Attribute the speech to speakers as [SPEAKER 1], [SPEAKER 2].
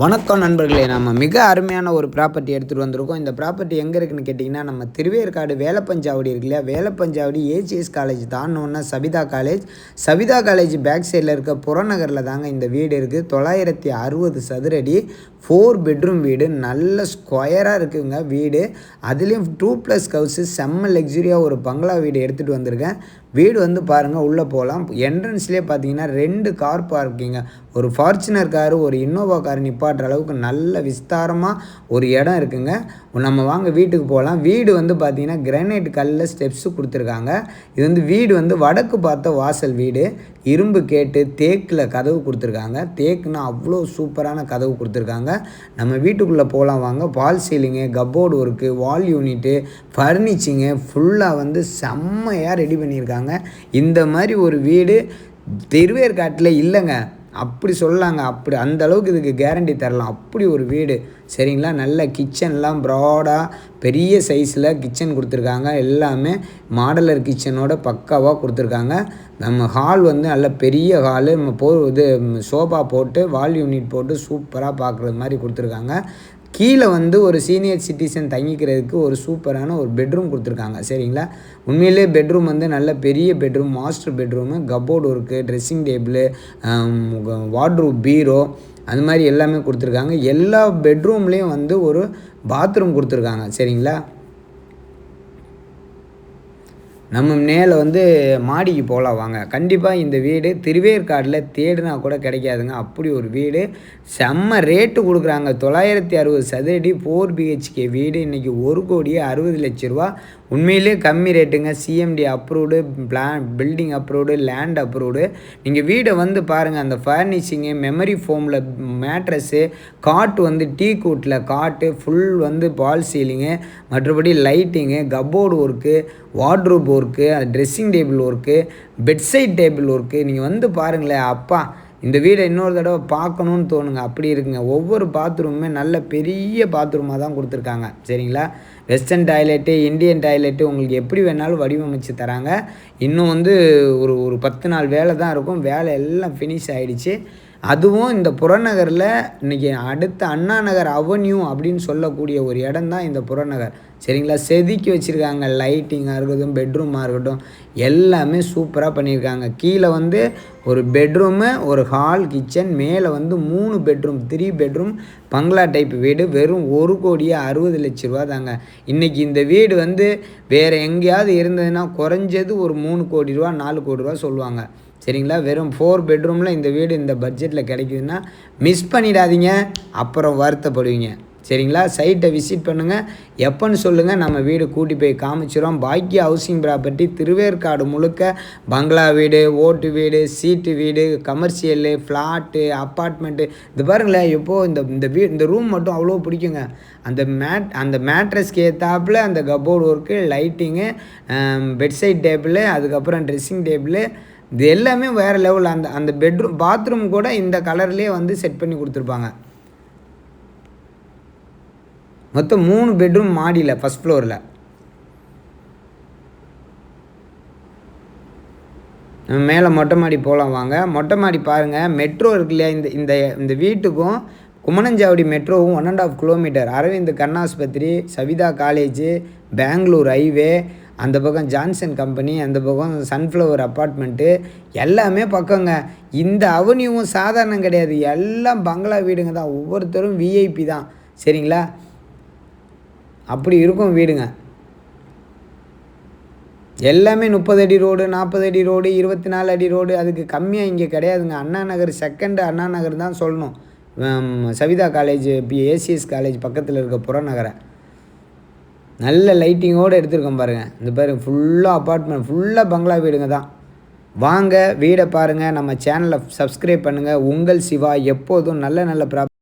[SPEAKER 1] வணக்கம் நண்பர்களே, நம்ம மிக அருமையான ஒரு ப்ராப்பர்ட்டி எடுத்துகிட்டு வந்திருக்கோம். இந்த ப்ராப்பர்ட்டி எங்கே இருக்குதுன்னு கேட்டிங்கன்னா, நம்ம திருவேற்காடு வேலப்பஞ்சாவடி இருக்கு இல்லையா, வேலப்பஞ்சாவடி ஏசிஎஸ் காலேஜ் தாண்டோன்னா சபிதா காலேஜ் பேக் சைடில் இருக்க புறநகரில் தாங்க இந்த வீடு இருக்குது. 960 சதுரடி 4 பெட்ரூம் வீடு, நல்ல ஸ்கொயராக இருக்குதுங்க வீடு. அதுலேயும் 2+ ஹவுஸு, செம்ம லக்ஸுரியாக ஒரு பங்களா வீடு எடுத்துகிட்டு வந்திருக்கேன். வீடு வந்து பாருங்கள், உள்ளே போகலாம். என்ட்ரன்ஸ்லேயே பார்த்தீங்கன்னா 2 கார் பார்க்கிங்க, ஒரு ஃபார்ச்சுனர் காரு, ஒரு இன்னோவா கார் நிப்பாட்டுற அளவுக்கு நல்ல விஸ்தாரமாக ஒரு இடம் இருக்குங்க. நம்ம வாங்க வீட்டுக்கு போகலாம். வீடு வந்து பார்த்திங்கன்னா கிரானைட் கல்லில் ஸ்டெப்ஸு கொடுத்துருக்காங்க. இது வந்து வீடு வந்து வடக்கு பார்த்த வாசல் வீடு, இரும்பு கேட்டு தேக்கில் கதவு கொடுத்துருக்காங்க. தேக்குன்னா அவ்வளோ சூப்பரான கதவு கொடுத்துருக்காங்க. நம்ம வீட்டுக்குள்ளே போகலாம் வாங்க. பால் சீலிங்கு, கப்போர்டு ஒர்க்கு, வால் யூனிட்டு, ஃபர்னிச்சிங்கு ஃபுல்லாக வந்து செம்மையாக ரெடி பண்ணியிருக்காங்க. இந்த மாதிரி ஒரு வீடு திருவேற்காட்டில் இல்லைங்க, அப்படி சொல்லலாங்க. அப்படி அந்த அளவுக்கு இதுக்கு கேரண்டி தரலாம். அப்படி ஒரு வீடு, சரிங்களா. நல்ல கிச்சன்லாம் ப்ராடாக பெரிய சைஸில் கிச்சன் கொடுத்துருக்காங்க. எல்லாமே மாடலர் கிச்சனோட பக்காவாக கொடுத்துருக்காங்க. நம்ம ஹால் வந்து நல்ல பெரிய ஹாலு, நம்ம இது சோஃபா போட்டு வால் யூனிட் போட்டு சூப்பராக பார்க்குறது மாதிரி கொடுத்துருக்காங்க. கீழே வந்து ஒரு சீனியர் சிட்டிசன் தங்கிக்கிறதுக்கு ஒரு சூப்பரான ஒரு பெட்ரூம் கொடுத்துருக்காங்க, சரிங்களா. உண்மையிலே பெட்ரூம் வந்து நல்ல பெரிய bedroom, master bedroom, cupboard work, dressing table, wardrobe, பீரோ, அது மாதிரி எல்லாமே கொடுத்துருக்காங்க. எல்லா பெட்ரூம்லேயும் வந்து ஒரு பாத்ரூம் கொடுத்துருக்காங்க, சரிங்களா. நம்ம மேலே வந்து மாடிக்கு போகலாம் வாங்க. கண்டிப்பாக இந்த வீடு திருவேற்காடில் தேடினா கூட கிடைக்காதுங்க, அப்படி ஒரு வீடு. செம்ம ரேட்டு கொடுக்குறாங்க. 960 சதுரடி 4 BHK வீடு இன்றைக்கி 1,60,00,000 ரூபா. உண்மையிலே கம்மி ரேட்டுங்க. CMD approved, building approved, land approved. நீங்கள் வீடை வந்து பாருங்கள். அந்த ஃபர்னிஷிங்கு, மெமரி ஃபோமில் மேட்ரஸ்ஸு, காட்டு வந்து டீ கூட்டில் காட்டு, ஃபுல் வந்து பால் சீலிங்கு, மற்றபடி lighting, cupboard work, wardrobe work, dressing table work, bedside table work. நீங்கள் வந்து பாருங்களேன், அப்பா இந்த வீடை இன்னொரு தடவை பார்க்கணுன்னு தோணுங்க, அப்படி இருக்குங்க. ஒவ்வொரு பாத்ரூமுமே நல்ல பெரிய பாத்ரூமாக தான் கொடுத்துருக்காங்க, சரிங்களா. வெஸ்டர்ன் டாய்லெட்டு, இந்தியன் டாய்லெட்டு உங்களுக்கு எப்படி வேணாலும் வடிவமைச்சு தராங்க. இன்னும் வந்து ஒரு 10 நாள் வேலை தான் இருக்கும். வேலை எல்லாம் ஃபினிஷ் ஆகிடுச்சு. அதுவும் இந்த புறநகரில் இன்றைக்கி அடுத்த அண்ணா நகர் அவென்யூ அப்படின்னு சொல்லக்கூடிய ஒரு இடம் தான் இந்த புறநகர், சரிங்களா. செதுக்கி வச்சுருக்காங்க. லைட்டிங்காக இருக்கட்டும், பெட்ரூமாக இருக்கட்டும், எல்லாமே சூப்பராக பண்ணியிருக்காங்க. கீழே வந்து ஒரு பெட்ரூமு, ஒரு ஹால், கிச்சன், மேலே வந்து 3 பெட்ரூம், 3 பெட்ரூம் பங்களா டைப் வீடு. வெறும் 1,60,00,000 ரூபா தாங்க. இன்றைக்கி இந்த வீடு வந்து வேறு எங்கேயாவது இருந்ததுன்னா குறைஞ்சது ஒரு 3 கோடி ரூபா, 4 கோடி ரூபா சொல்லுவாங்க, சரிங்களா. வெறும் 4 பெட்ரூமில் இந்த வீடு இந்த பட்ஜெட்டில் கிடைக்குதுன்னா மிஸ் பண்ணிடாதீங்க, அப்புறம் வருத்தப்படுவீங்க, சரிங்களா. சைட்டை விசிட் பண்ணுங்கள். எப்போன்னு சொல்லுங்கள், நம்ம வீடு கூட்டி போய் காமிச்சிடும். பாக்கிய ஹவுசிங் ப்ராப்பர்ட்டி திருவேற்காடு முழுக்க பங்களா வீடு, ஓட்டு வீடு, சீட்டு வீடு, கமர்ஷியலு, ஃப்ளாட்டு, அப்பார்ட்மெண்ட்டு. இது பாருங்களேன், இப்போது இந்த ரூம் மட்டும் அவ்வளோ பிடிக்குங்க. அந்த மேட்ரஸ்க்கு ஏற்றாப்புல அந்த cupboard work, lighting, bedside table, அதுக்கப்புறம் ட்ரெஸ்ஸிங் டேபிள், இது எல்லாமே வேறு லெவல். அந்த பெட்ரூம் பாத்ரூம் கூட இந்த கலர்லேயே வந்து செட் பண்ணி கொடுத்துருப்பாங்க. மொத்தம் 3 பெட்ரூம் மாடியில், ஃபஸ்ட் ஃப்ளோரில். மேலே மொட்டை மாடி போகலாம் வாங்க. மொட்டை மாடி பாருங்கள். மெட்ரோ இருக்கு இல்லையா, இந்த வீட்டுக்கும் குமணஞ்சாவடி மெட்ரோவும் 1.5 கிலோமீட்டர். அரவிந்த் கண்ணாஸ்பத்திரி, சபிதா காலேஜு, பெங்களூர் ஹைவே, அந்த பக்கம் ஜான்சன் கம்பெனி, அந்த பக்கம் சன்ஃப்ளவர் அப்பார்ட்மெண்ட்டு, எல்லாமே பக்கங்க. இந்த அவென்யூவும் சாதாரணம் கிடையாது, எல்லாம் பங்களா வீடுங்க தான். ஒவ்வொருத்தரும் விஐபி தான், சரிங்களா. அப்படி இருக்கும் வீடுங்க. எல்லாமே 30 அடி ரோடு, 40 அடி ரோடு, 24 அடி ரோடு, அதுக்கு கம்மியாக இங்கே கிடையாதுங்க. அண்ணா நகர், செகண்ட் அண்ணா நகர் தான் சொல்லணும். சபிதா காலேஜ், ஏசிஎஸ் காலேஜ் பக்கத்தில் இருக்க புறநகரை நல்ல லைட்டிங்கோடு எடுத்துருக்கோம் பாருங்கள். இந்த பாருங்கள், ஃபுல்லாக அப்பார்ட்மெண்ட், ஃபுல்லாக பங்களா வீடுங்க தான். வாங்க வீடை பாருங்கள். நம்ம சேனலை சப்ஸ்கிரைப் பண்ணுங்கள். உங்கள் சிவா எப்போதும் நல்ல